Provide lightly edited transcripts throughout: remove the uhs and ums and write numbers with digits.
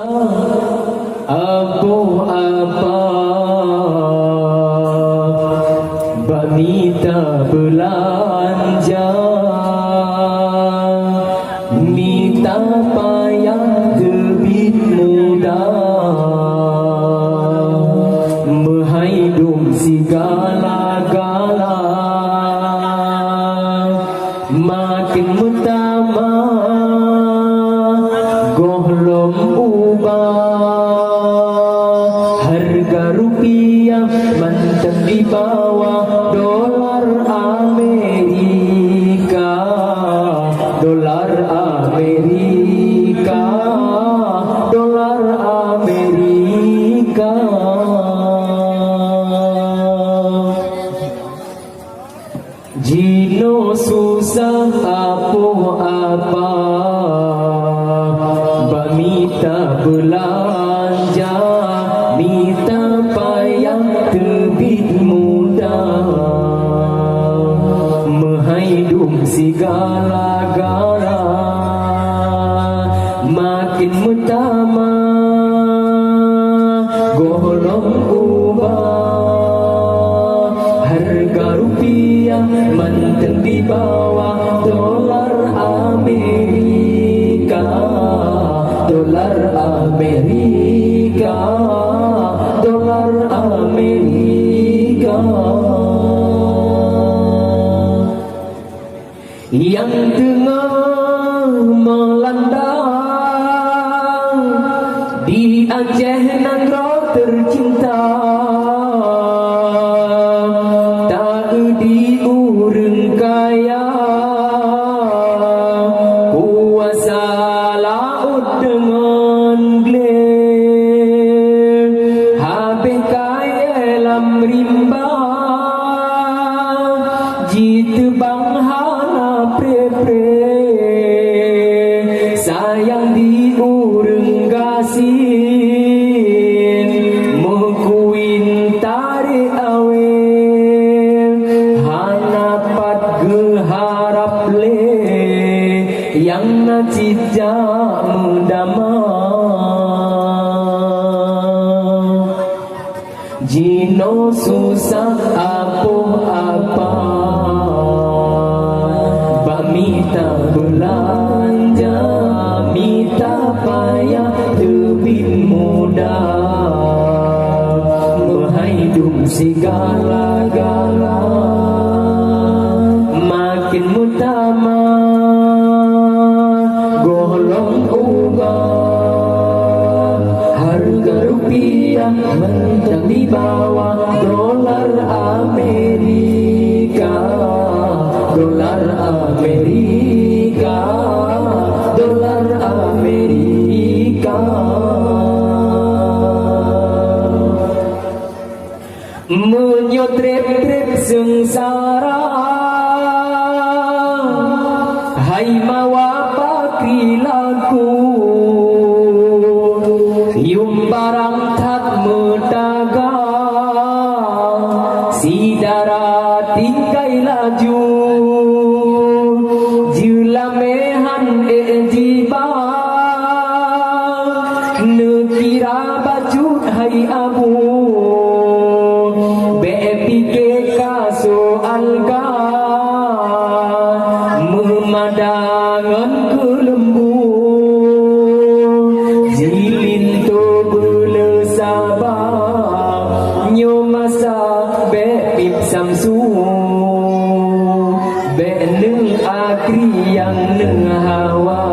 Abu apa Minta belanja, minta payah debit mudah, menghidup segala-gala, makin utama golong ubah, harga rupiah mantap di bawah dolar Amerika, dolar Amerika, dolar Amerika. Jino susah apa minta belanja, minta payah debit mudah, menghidup segala-gala, makin utama golong ubah, harga rupiah mantap di bawah dolar Amerika, dolar Amerika, dolar Amerika. Yang tengah melanda di Aceh Nangro tercinta, tak diurung kaya, kuasa laut dengan glen, habis kaya lam rimba, jitu bang hana pre-pre, sayang diurung gasin, mengkuin tarik awen, hanapat geharap le, yang nacijak mudama. Jino susah apa minta belanja, minta payah debit mudah, menghidup segala-gala, makin utama golong ubah, harga rupiah mantap di bawah dolar Amerika, dolar Amerika, dolar Amerika. Menyotrep-trep sengsara, hai mawa pakri laku, yum barang tak mendagang, si darat tingkai laju, julamehan ejiba, nekira bajut hai abu, bepike kaso alga, memadangan ke lembu, jilin to bele sabah, nyomasa bepip samsu, beneng akri yang neng hawa,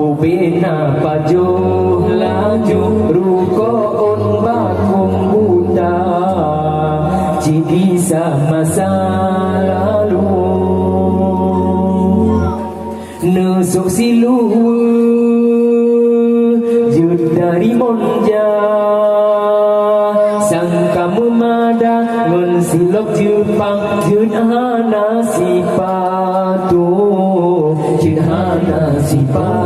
ubena pajuh laju, ruko on bakum buta, bisa masa lalu, nusuk silu jud dari monja, sangka memada ngon silok Jepang, jud hana sipatu, jud hana sipatu.